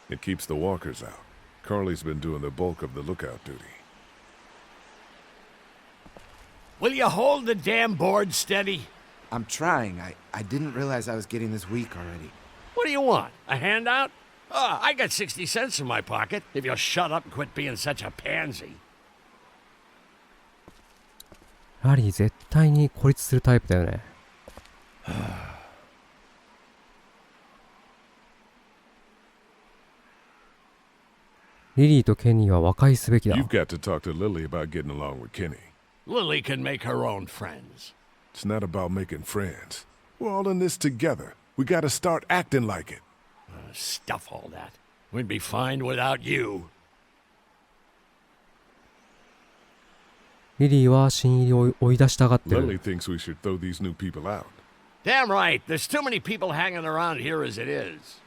It keeps the walkers out. Carly's been doing the bulk of the lookout duty. Will you hold the damn board steady? I'm trying. I didn't realize I was getting this weak already. What do you want? A handout? Oh, I got 60 cents in my pocket, if you'll shut up and quit being such a pansy. ラリー絶対に孤立するタイプだよね。リリーとケニーは和解すべきだ。You've got to talk to Lily about getting along with Kenny. Lily can make her own friends. It's not about making friends. We're all in this together. We gotta start acting like it. Stuff all that. We'd be fine without you. リリーは新入りを追い出したがってる。Lily thinks we should throw these new people out. Damn right. There's too many people hanging around here as it is.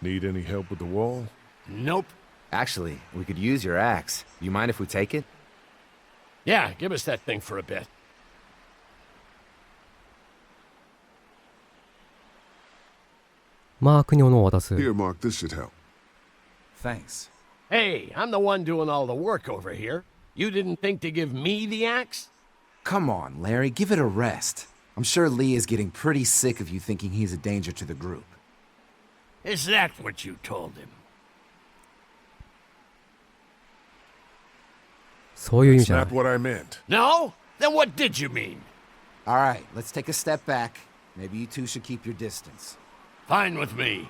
Need any help with the wall? Nope. Actually, we could use your axe. You mind if we take it? Yeah, give us that thing for a bit. マークに斧を渡す。 Here, Mark, this should help. Thanks. Hey, I'm the one doing all the work over here. You didn't think to give me the axe? Come on, Larry, give it a rest. I'm sure Lee is getting pretty sick of you thinking he's a danger to the group. Is that what you told him? そういう意味じゃ That's ない。 not what I meant. No? Then what did you mean? All right, let's take a step back. Maybe you two should keep your distance. Fine with me.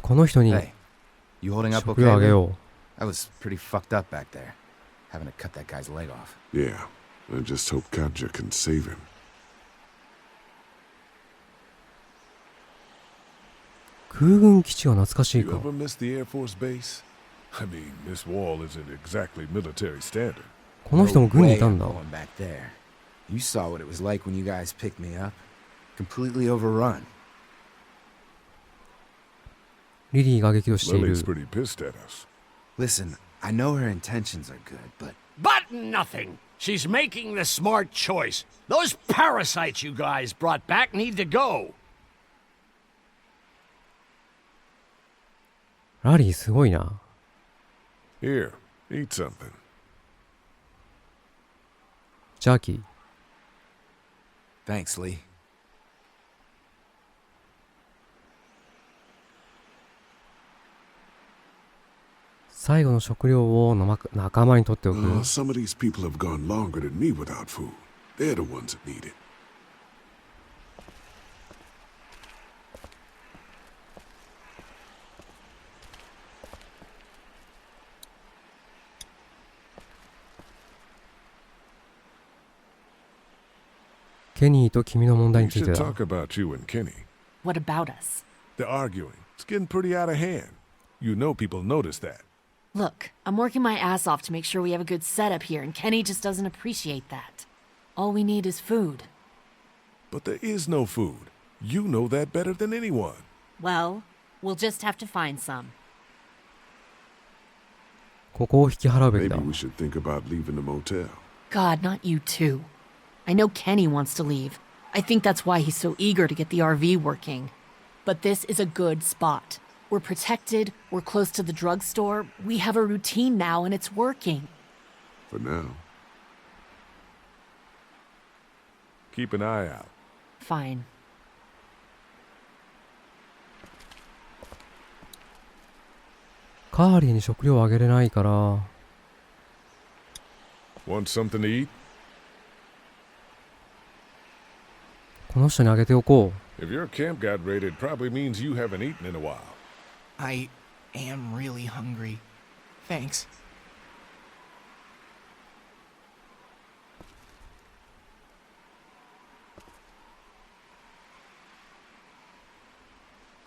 この人に Hey, you holding up 食料 okay? あげ Lee? よ I was pretty fucked up back there, having to cut that guy's leg off. Yeah, I just hope Katja can save him. う。空軍基地が懐かしい You か。 ever miss the Air Force base? I mean, this wall isn't exactly military standard. この人も軍にいた No ん way だ I'm。going back there. You saw what it was like when you guys picked me up. Completely overrun. リリーが激怒している Lily's。pretty pissed at us. Listen, I know her intentions are good, but But nothing. She's making the smart choice. Those parasites you guys brought back need to go. ラリーすごいな。 Here, eat something. ジャーキー。 thanks, Lee. 最後の食料を仲間にとっておく。 Some of these people have gone longer than me without food. They're the ones that need it. ケニーと君の問題 We について should だ。 talk about you and Kenny. What about us? They're arguing. It's getting pretty out of hand. You know people notice that. Look, I'm working my ass off to make sure we have a good setup here, and Kenny just doesn't appreciate that. All we need is food. But there is no food. You know that better than anyone. Well, we'll just have to find some. ここを引き払うべき Maybe だ。 we should think about leaving the motel. God, not you too. I know Kenny wants to leave. I think that's why he's so eager to get the RV working. But this is a good spot. We're protected, we're close to the drugstore, we have a routine now and it's working. For now. Keep an eye out. Fine. カーリーに食料をあげれないから。 Want something to eat? この人にあげておこう。 If your camp got raided, probably means you haven't eaten in a while. I am really hungry. Thanks.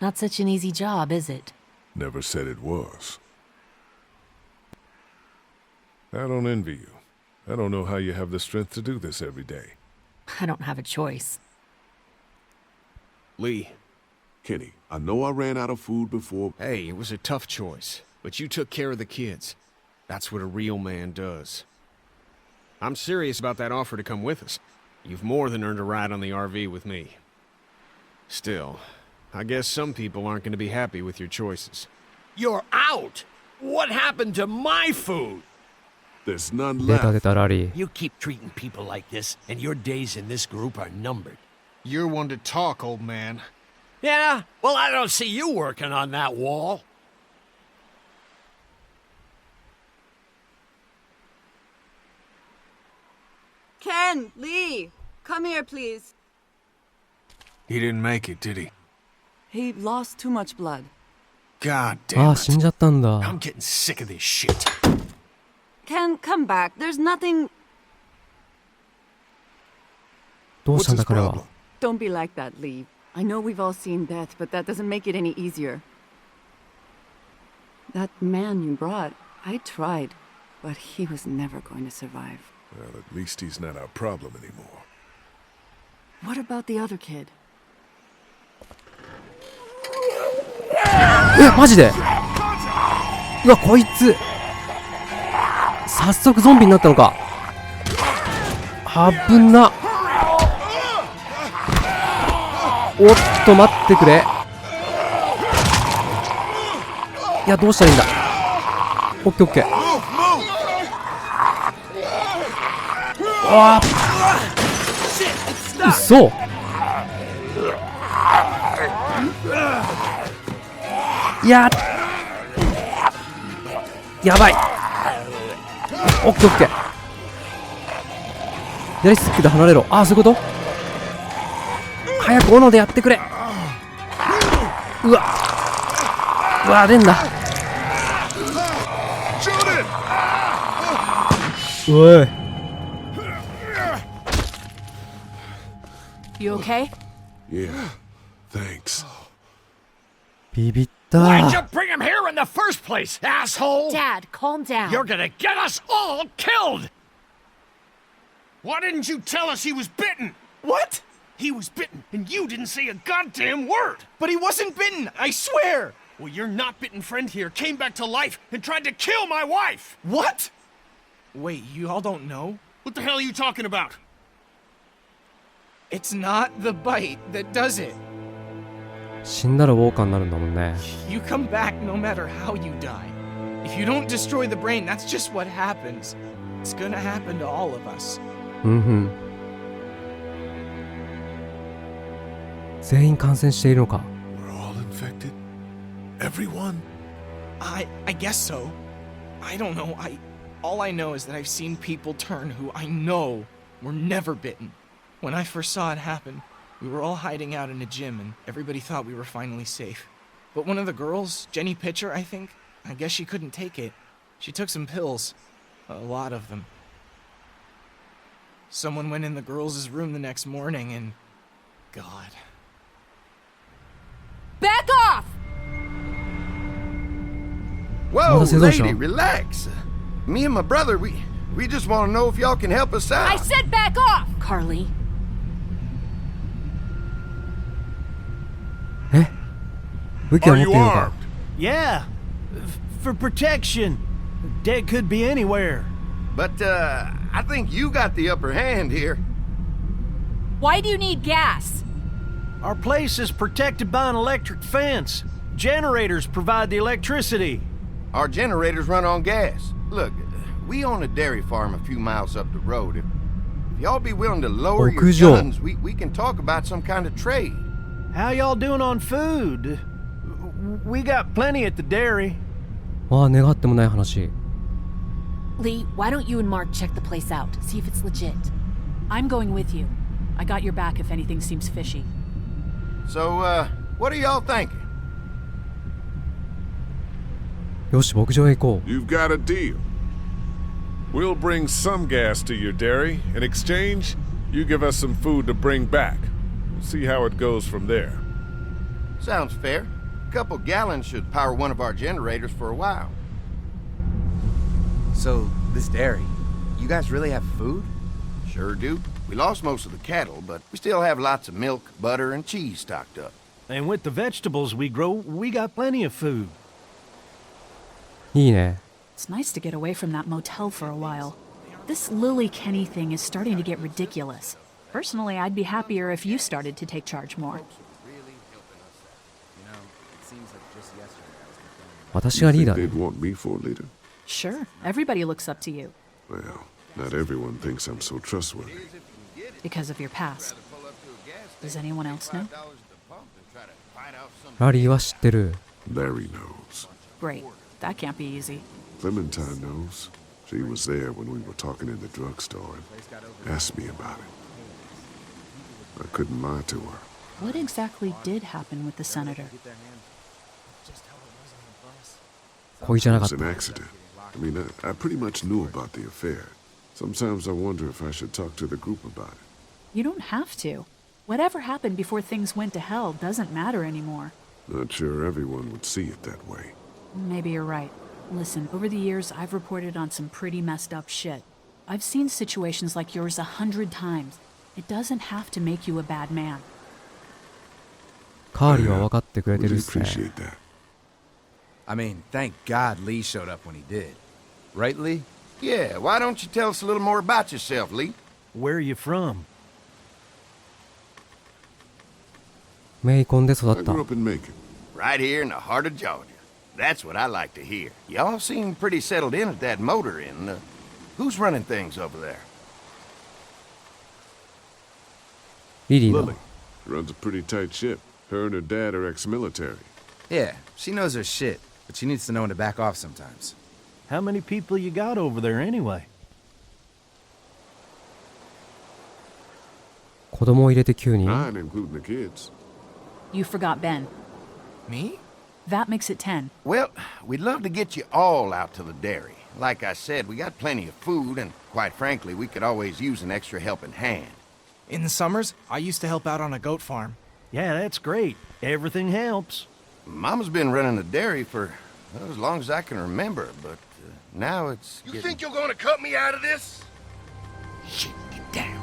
Not such an easy job, is it? Never said it was. I don't envy you. I don't know how you have the strength to do this every day. I don't have a choice. Lee. Kenny, I know I ran out of food before. Hey, it was a tough choice. but you took care of the kids. That's what a real man does. I'm serious about that offer to come with us. You've more than earned a ride on the RV with me. Still, I guess some people aren't going to be happy with your choices. You're out! What happened to my food? There's none 出た left. 出たラリー。 You keep treating people like this, and your days in this group are numbered. You're one to talk, old man. Yeah? Well, I don't see you working on that wall. Ken, Lee, come here, please. He didn't make it, did he? He lost too much blood. God あ damn あ、死ん it. じゃったんだ。 I'm getting sick of this shit. Ken, come back. There's nothing. どうしたん What's だ his 彼は。 problem? Don't be like that, Lee. I know we've all seen death, but that doesn't make it any easier. That man you brought, I tried, but he was never going to survive. Well, at least he's not our problem anymore. What about the other kid? え、マジで。うわ、こいつ早速ゾンビになったのか。危な。おっと待ってくれ。いや、どうしたらいいんだ。オッケーオッケー。ああ、うそ。いや、やばい。オッケーオッケー。左スティックで離れろ。ああ、そういうこと。早く斧でやってくれ。うわうわ、出んだ。おい。 You okay? Yeah, thanks. ビビっ Why'd you た。 bring him here in the first place, asshole? Dad, calm down. You're gonna get us all killed! Why didn't you tell us he was bitten? What? He was bitten, and you didn't say a goddamn word. But he wasn't bitten, I swear! Well, your not bitten friend here came back to life and tried to kill my wife. What? Wait, you all don't know? What the hell are you talking about? It's not the bite that does it. 死んだらウォーカーになるんだもんね。 You come back no matter how you die. If you don't destroy the brain, that's just what happens. It's gonna happen to all of us. うんふん。全員感染しているのか。 We're all infected? Everyone? I guess so. I don't know. All I know is that I've seen people turn who I know were never bitten. When I first saw it happen, we were all hiding out in a gym and everybody thought we were finally safe. But one of the girls, Jenny Pitcher, I think, I guess she couldn't take it. She took some pills. A lot of them. Someone went in the girls' room the next morning and... God. Back off! Whoa, What is it, lady, Sean? relax. Me and my brother, we just want to know if y'all can help us out. I said back off! Carly, え、武器は Are 持って you いるのか。 armed? Yeah, for protection. Dead could be anywhere. But, I think you got the upper hand here. Why do you need gas? Our place is protected by an electric fence. Generators provide the electricity. Our generators run on gas. Look, we own a dairy farm a few miles up the road. If y'all be willing to lower your 牧場。 guns, we can talk about some kind of trade. How y'all doing on food? We got plenty at the dairy. ああ、願ってもない話。 Lee, why don't you and Mark check the place out, see if it's legit? I'm going with you. I got your back if anything seems fishy. So, what are y'all thinking? よし、牧場へ行こう。 You've got a deal. We'll bring some gas to your dairy. In exchange, you give us some food to bring back. We'll see how it goes from there. Sounds fair. A couple gallons should power one of our generators for a while. So, this dairy, you guys really have food? Sure do. We lost most of the cattle, but we still have lots of milk, butter, and cheese stocked up. And with the vegetables we grow, we got plenty of food. いいね。 It's nice to get away from that motel for a while. This Lily Kenny thing is starting to get ridiculous. Personally, I'd be happier if you started to take charge more. 私がリーダ They'd ー。 want me for a leader? Sure, everybody looks up to you. Well, not everyone thinks I'm so trustworthy. Because of your past. Does anyone else know? ラリーは知ってる。 Larry knows. Great. That can't be easy. Clementine knows. She was there when we were talking in the drugstore and asked me about it. I couldn't lie to her. What exactly did happen with the senator? 恋じゃな It かっ was た。 an accident. I mean, I pretty much knew about the affair. Sometimes I wonder if I should talk to the group about it. You don't have to. Whatever happened before things went to hell doesn't matter anymore. Not sure everyone would see it that way. Maybe you're right. Listen, over the years, I've reported on some pretty messed up shit. I've seen situations like yours 100 times. It doesn't have to make you a bad man. カーリーは分かってくれてる Really っすね。 appreciate that. I mean, thank God Lee showed up when he did. Right, Lee? Yeah, why don't you tell us a little more about yourself, Lee? Where are you from? メイコンで育 I った grew。up in Macon. Right here in the heart of Georgia. That's what I like to hear. Y'all seem pretty settled in at that motor inn. Who's running things over there? リリーの Lily runs a pretty tight ship. Her and her dad are ex-military. Yeah, she knows her shit, but she needs to know when to back off sometimes. How many people you got over there anyway? 子供を入れて9人。 Nine, including the kids. You forgot Ben. Me? That makes it 10. Well, we'd love to get you all out to the dairy. Like I said, we got plenty of food, and quite frankly, we could always use an extra helping hand. In the summers, I used to help out on a goat farm. Yeah, that's great. Everything helps. Mama's been running the dairy for well, as long as I can remember, but now it's You getting... think you're gonna cut me out of this? Shit, get down.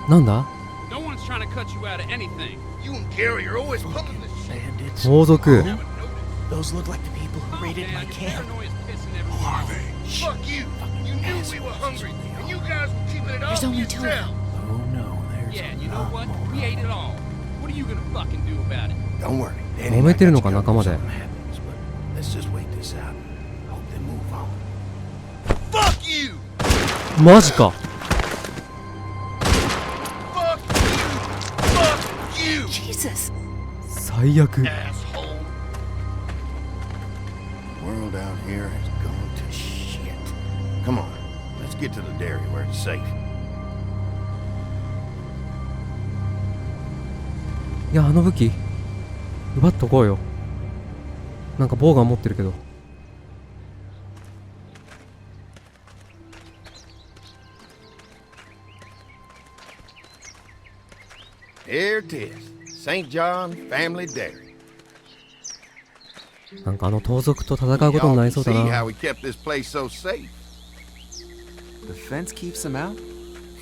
なんだ No one's trying to cut you out of anything. You and Gary are always pulling this shit. Bandits. 盗賊。 Those look like the people who raided my camp. Who are they? Fuck you. You knew we were hungry, and you guys were keeping it all There's to only two of yourself. them. Oh no, there's Yeah, a you know lot what? more. We ate it all. What are you gonna fucking do about it? Don't worry. 揉めてるのか仲間で。 Let's just wait this out. Hope they move on. Fuck you. マジか。 Fuck you. Fuck you. Jesus. 最悪。 Asshole. World out here has gone to shit. Come on, let's get to the dairy where it's safe. いや、あの武器奪っとこうよ。なんかボウガン持ってるけど。 Here it is. St. John Family Dairy. なんかあの盗賊と戦うことになりそうだ See な。 how we kept this place so safe. The fence keeps them out?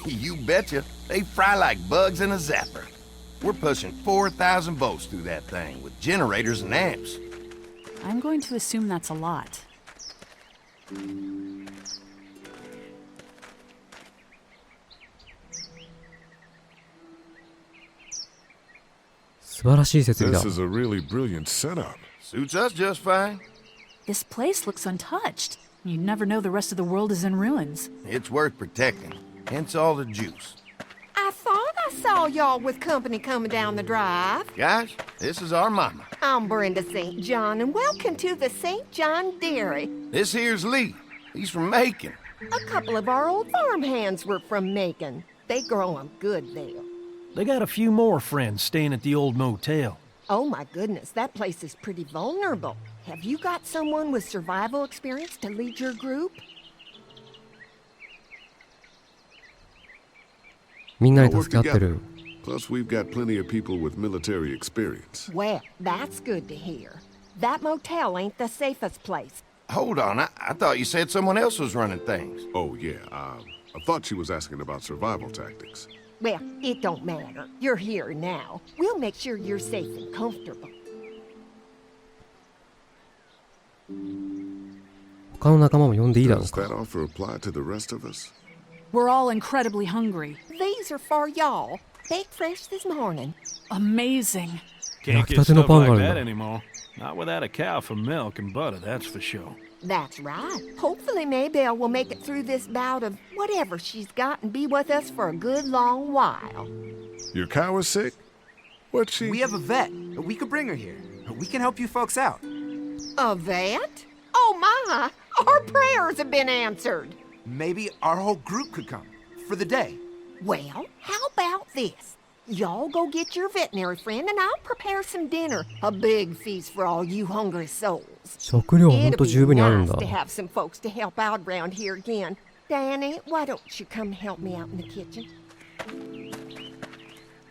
You betcha. They fry like bugs in a zapper. We're pushing 4,000 volts through that thing with generators and amps. I'm going to assume that's a lot. 素晴らしい設備だ This。is a really brilliant setup. Suits us just fine. This place looks untouched. You'd never know the rest of the world is in ruins. It's worth protecting. Hence all the juice. I thought I saw y'all with company coming down the drive. Guys, this is our mama. I'm Brenda St. John, and welcome to the St. John Dairy. This here's Lee. He's from Macon. A couple of our old farmhands were from Macon. They grow 'em good there. They got a few more friends staying at the old motel. Oh my goodness, that place is pretty vulnerable. Have you got someone with survival experience to lead your group? みんなに We'll 助 work け合ってる。 Plus, we've got plenty of people with military experience. Well, that's good to hear. That motel ain't the safest place. Hold on, I thought you said someone else was running things. Oh, yeah. I thought she was asking about survival tactics. Well, it don't matter. You're here now. We'll make sure you're safe and comfortable. 他の仲間も呼んでいいだろう Does か。 that offer apply to the rest of us? We're all incredibly hungry. These are for y'all. Baked fresh this morning. Amazing. Can't get stuff like that anymore. Not without a cow for milk and butter, that's for sure. That's right. Hopefully Maybelle will make it through this bout of whatever she's got and be with us for a good long while. Your cow is sick? What's she? We have a vet. We could bring her here. We can help you folks out. A vet? Oh my! Our prayers have been answered. Maybe our whole group could come for the day. Well, how about this? Y'all go get your veterinary friend and I'll prepare some dinner. A big feast for all you hungry souls. 食料ほん It'll と be 十分にあるん nice だ。 to have some folks to help out around here again. Danny, why don't you come help me out in the kitchen?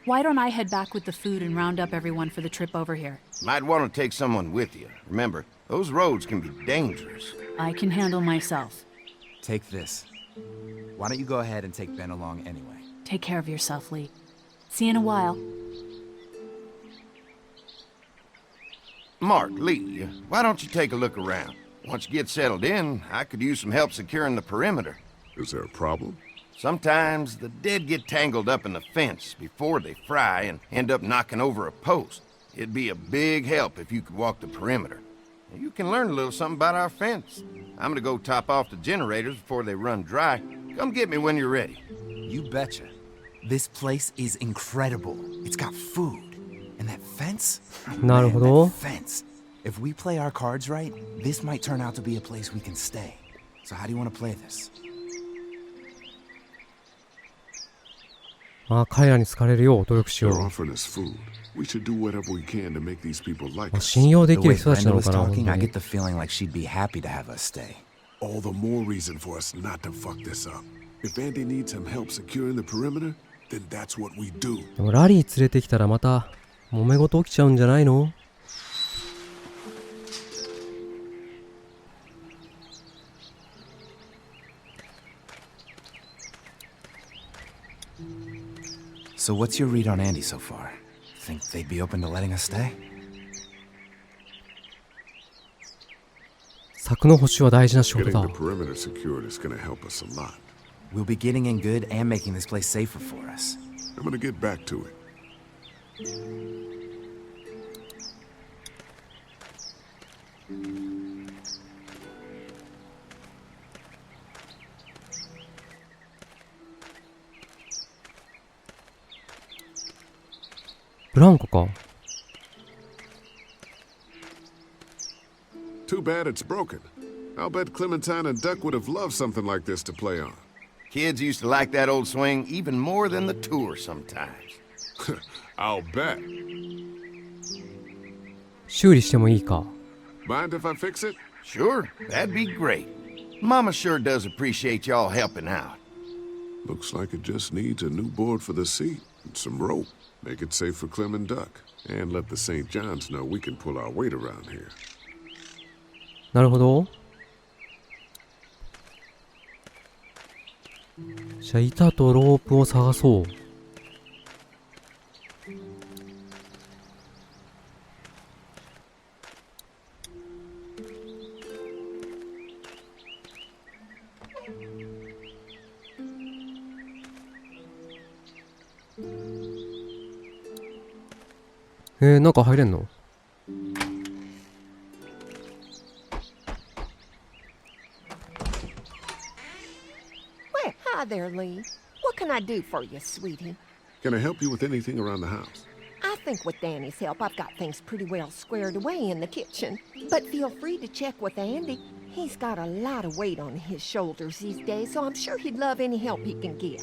Why don't I head back with the food and round up everyone for the trip over here? Might want to take someone with you. Remember, those roads can be dangerous. I can handle myself. Take this. Why don't you go ahead and take Ben along anyway? Take care of yourself, Lee. See you in a while. Mark, Lee, why don't you take a look around? Once you get settled in, I could use some help securing the perimeter. Is there a problem? Sometimes the dead get tangled up in the fence before they fry and end up knocking over a post. It'd be a big help if you could walk the perimeter. You can learn a little something about our fence. I'm gonna go top off the generators before they run dry. Come get me when you're ready. You betcha. This place is incredible. It's got food. And that fence? なるほど。 That fence. If we play our cards right, this might turn out to be a place we can stay. So how do you want to play this? まあ彼らに好かれるよう努力しよ They're う。 offering us food. We should do whatever we can to make these people like まあ us. 信用で The きる way 人たちな Brenda の was かな、本 talking, 当 I に get the feeling like she'd be happy to have us stay. All the more reason for us not to fuck this up. If Andy needs some help securing the perimeter, then that's what we do. でもラリー連れてきたらまた揉め事起きちゃうんじゃないの？ So what's your read on Andy so far? Think they'd be open to letting us stay? 柵の保守は大事な仕事 Getting だ the。perimeter secured is gonna help us a lot. We'll be getting in good and making this place safer for us. I'm gonna get back to it. ブランコか。 Too bad it's broken. I'll bet Clementine and Duck would have loved something like this to play on. Kids used to like that old swing even more than the tour sometimes. I'll bet. 修理してもいいか。 Mind if I fix it? Sure, that'd be great. Mama sure does appreciate y'all helping out. Looks like it just needs a new board for the seat and some rope. Make it safe for Clem and Duck. And let the St. John's know we can pull our weight around here. なるほど。じゃあ板とロープを探そう。中入れんの？ Well, hi there, Lee. What can I do for you, sweetie? Can I help you with anything around the house? I think with Danny's help, I've got things pretty well squared away in the kitchen. But feel free to check with Andy. He's got a lot of weight on his shoulders these days, so I'm sure he'd love any help he can get.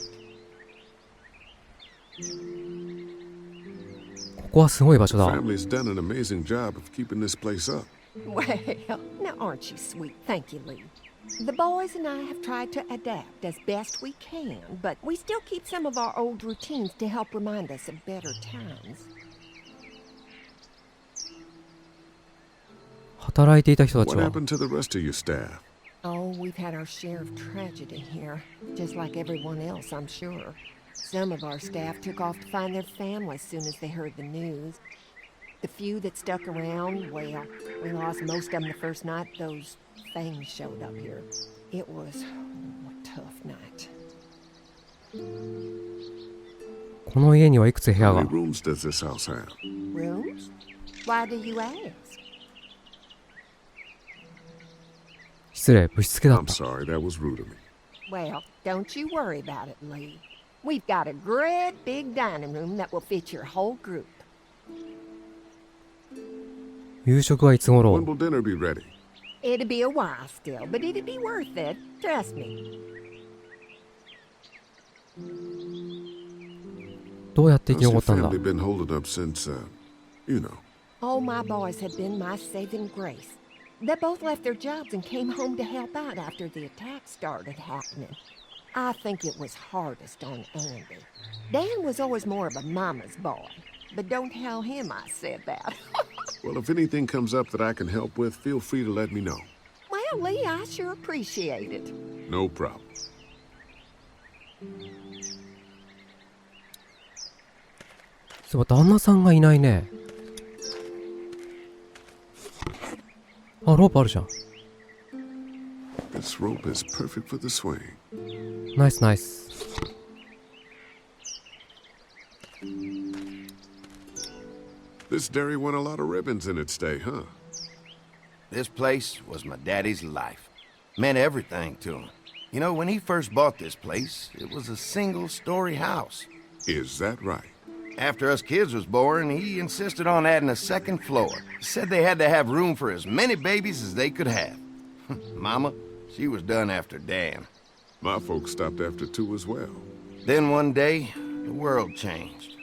ここはすごい場所 The だ。 family's done an amazing job of keeping this place up. Well, now aren't you sweet? Thank you, Lee. The boys and I have tried to adapt as best we can, but we still keep some of our old routines to help remind us of better times. 働いていた人たち What は happened to the rest of your staff? Oh, we've had our share of tragedy here, just like everyone else, I'm sure. Some of our staff took off to find their families as soon as they heard the news. The few that stuck around, well, we lost most of them the first night those things showed up here. It was a tough night. この家にはいくつ部屋 How が many rooms does this house have? Rooms? Why do you ask? 失礼、ぶしつけだっ I'm た。 sorry, that was rude of me. Well, don't you worry about it, Lee. We've got a great big dining room that will fit your whole group. 夕食はいつ頃 When will dinner be ready? It'll be a while still, but it'll be worth it. Trust me. どうやって生き How's 残 your ったんだ family been holding up since, you know? All my boys have been my saving grace. They both left their jobs and came home to help out after the attack started happening. I think it was hardest on Andy. Dan was always more of a mama's boy, but don't tell him I said that. Well, if anything comes up that I can help with, feel free to let me know. Well, Lee, I sure appreciate it. No problem. そういえば旦那さんがいないね。あ、ロープあるじゃん。 This rope is perfect for the swing. ナイスナイス。This dairy won a lot of ribbons in its day, huh? This place was my daddy's life. Meant everything to him. You know, when he first bought this place, it was a single-story house. Is that right? After us kids was born, he insisted on adding a second floor. Said they had to have room for as many babies as they could have. Mama, she was done after Dan. My folks stopped after 2 as well. Then one day, the world changed.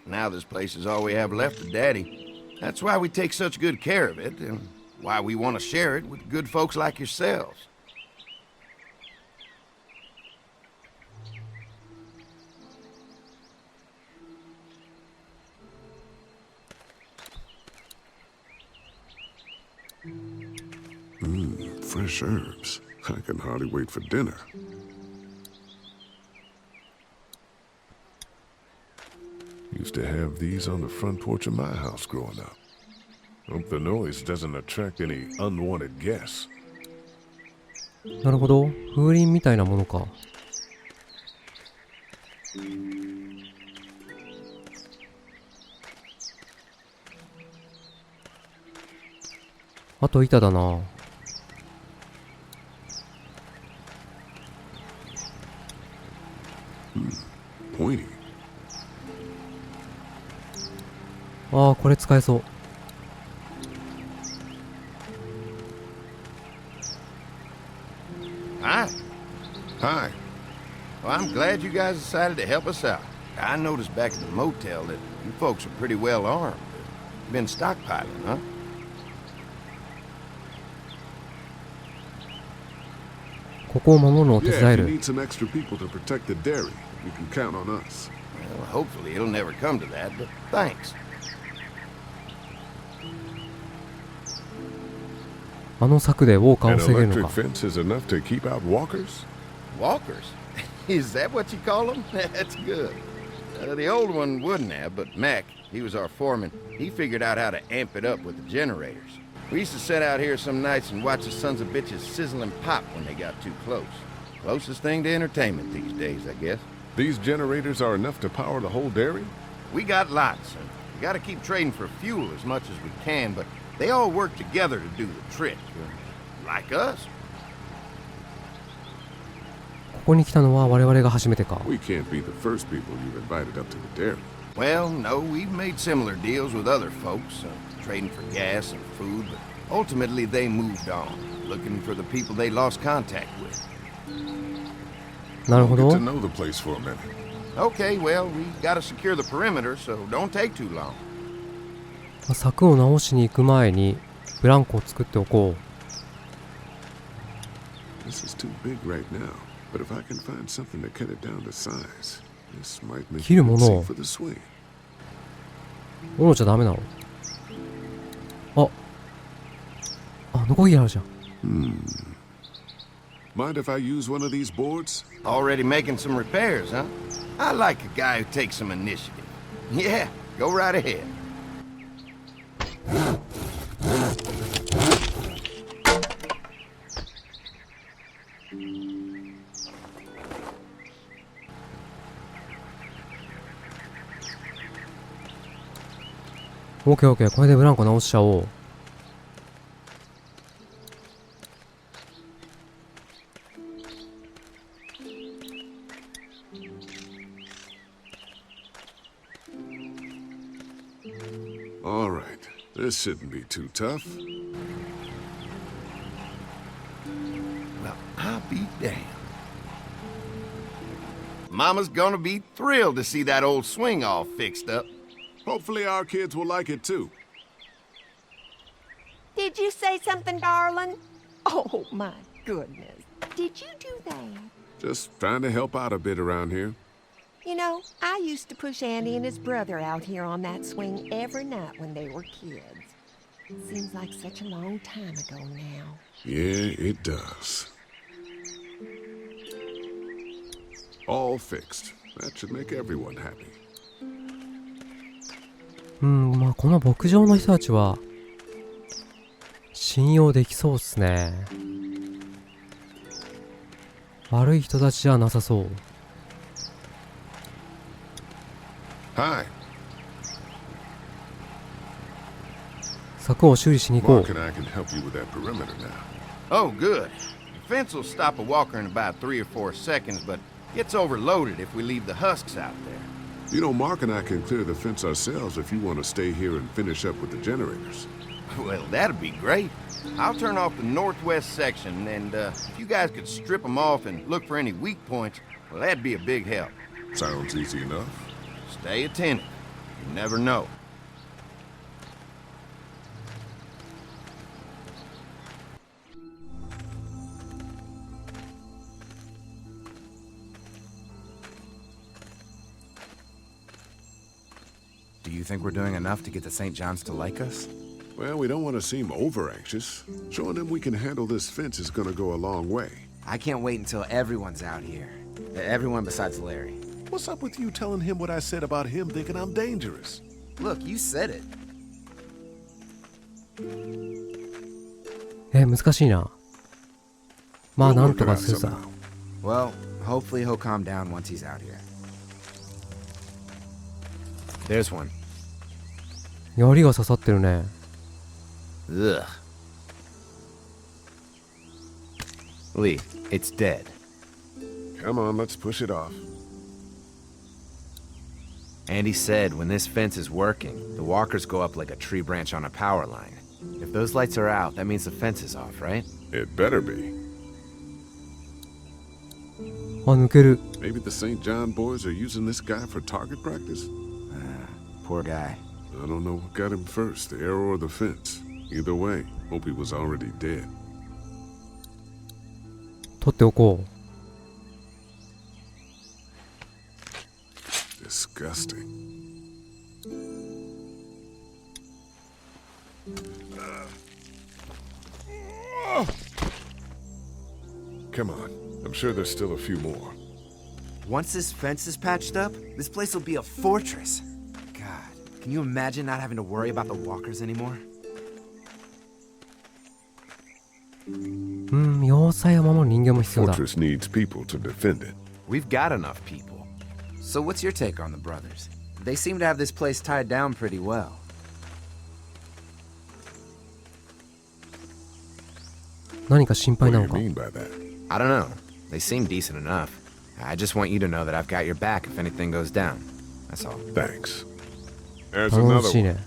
Now this place is all we have left of Daddy. That's why we take such good care of it, and why we want to share it with good folks like yourselves. Fresh herbs. I can hardly wait for dinner. Used to have these on the front porch of my house growing up. Hope the noise doesn't attract any unwanted guests. なるほど。風鈴みたいなものか。あと板だな。Pointy. ああ、これ使えそう。Hi. Hi. Well, I'm glad you guys decided to help us out. I noticed back at the motel that you folks are pretty well armed. Been stockpiling, huh? ここを守るのを手 Yeah, 伝え if you る。 need some extra people to protect the dairy, you can count on us. Well, hopefully it'll never come to that, but thanks. あの柵でウォーカー An を防げるの electric か。 fence is enough to keep out walkers? Walkers? Is that what you call them? That's good. The old one wouldn't have, but Mac, he was our foreman. He figured out how to amp it up with the generators. We used to sit out here some nights and watch the sons of bitches sizzle and pop when they got too close. Closest thing to entertainment these days, I guess. These generators are enough to power the whole dairy? We got lots, and we gotta keep trading for fuel as much as we can, but they all work together to do the trick. Like us. ここに来たのは我々が初めてか。 We can't be the first people you've invited up to the dairy. Well, no, we've made similar deals with other folks, trading for gas and food, but ultimately they moved on, looking for the people they lost contact with. なるほ Get ど to。know the place for a minute. Okay, well, we gotta secure the perimeter, so don't take too long. 柵を直しに行く前にブランコを作っておこ This is too big right now, but if I can find something to cut it down to size, this might make 切る it も safe のを for the swing. 斧じゃダメなの。あ、ノコギリあるじゃん。Mind if I use one of these boards? Already making some repairs, huh? I like a guy who takes some initiative. Yeah, go right ahead. オッケーオッケー、これでブランコ直しちゃおう。All right, this shouldn't be too tough. Well, I'll be damned. Mama's gonna be thrilled to see that old swing all fixed up. Hopefully our kids will like it too. Did you say something, darling? Oh, my goodness. Did you do that? Just trying to help out a bit around here. You know, I used to push Andy and his brother out here on that swing every night when they were kids. Seems like such a long time ago now. Yeah, it does. All fixed. That should make everyone happy. まあこの牧場の人たちは信用できそうっすね。悪い人たちじゃなさそう。Hi. 柵を修理しに行こう。Mark and I can help you with that perimeter now. Oh, good. The fence will stop a walker in about 3 or 4 seconds, but gets overloaded if we leave the husks out there. You know, Mark and I can clear the fence ourselves if you want to stay here and finish up with the generators. Well, that'd be great. I'll turn off the northwest section, and if you guys could strip them off and look for any weak points, well, that'd be a big help. Sounds easy enough. Stay attentive. You never know. Do you think we're doing enough to get the St. John's to like us? Well, we don't want to seem over-anxious. Showing them we can handle this fence is gonna go a long way. I can't wait until everyone's out here. Everyone besides Larry. What's up with you telling him what I said about him thinking I'm dangerous? Look, you said it. 難しいな。まあなんとかするさ。Well, hopefully he'll calm down once he's out here. There's one. 槍が刺さってるね。Ugh. Lee, it's dead. Come on, let's push it off. Andy said when this fence is working, the walkers go up like a tree branch on a power line. If those lights are out, that means the fence is off, right? It better be. あ、抜ける。 Maybe the St. John boys are using this guy for target practice? Poor guy. I don't know what got him first, the arrow or the fence. Either way, hope he was already dead. 取っておこう。Disgusting. Come on. I'm sure there's still a few more. Once this fence is patched up, this place will be a fortress. God, can you imagine not having to worry about the walkers anymore? 要塞を守る人間も必要だ。 Fortress needs people to defend it. We've got enough people. So what's your take on the brothers? They seem to have this place tied down pretty well. 何か心配なの What do か you mean by that? I don't know. They seem decent enough. I just want you to know that I've got your back if anything goes down. That's all. Thanks. There's 頼も another しい one. ね。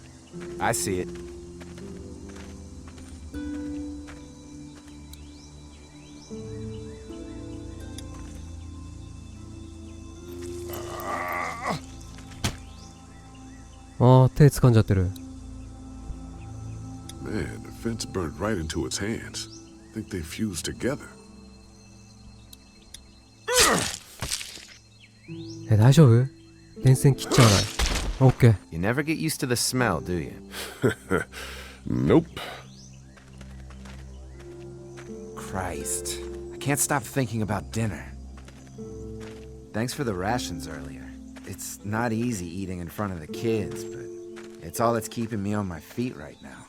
I see it.手掴んじゃってる。 Man, the fence burnt right into its hands. I think they fused together. 大丈夫？電線切っちゃわない。オッケー。 You never get used to the smell, do you? Nope. Christ. I can't stop thinking about dinner. Thanks for the rations earlier. It's not easy eating in front of the kids, but It's all that's keeping me on my feet right now.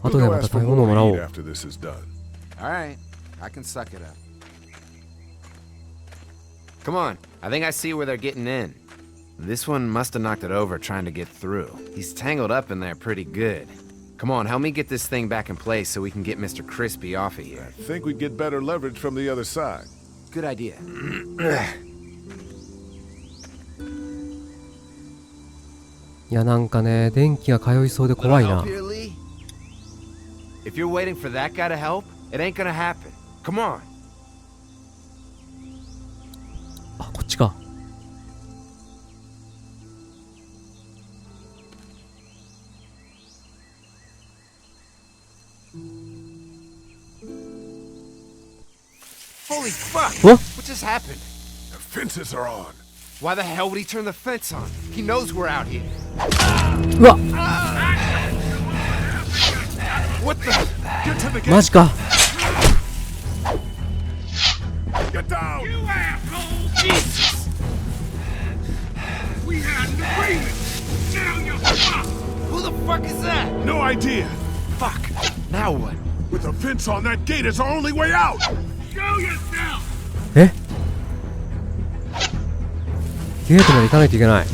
後でまた食べ物をもらおう。 after this is done. Alright, I can suck it up. Come on, I think I see where they're getting in. This one must have knocked it over trying to get through. He's tangled up in there pretty good. Come on, help me get this thing back in place so we can get Mr. Crispy off of here. I think we'd get better leverage from the other side. Good idea. いやなんかね、電気が通いそうで怖いな。 If you're waiting for that guy to help, it ain't gonna happen. Come on. あ、こっちか。 Holy fuck! What? What just happened? The fences are on. Why the hell would he turn the fence on? He knows we're out here. うわ、 What the? Get to the gate. マジか。 Get down. You asshole! Jesus! We had an agreement. Now you're fucked. Who the fuck is that? No idea. Fuck. Now what? With the fence on that gate is our only way out. Show yourself! え？ゲートまで行かないといけない。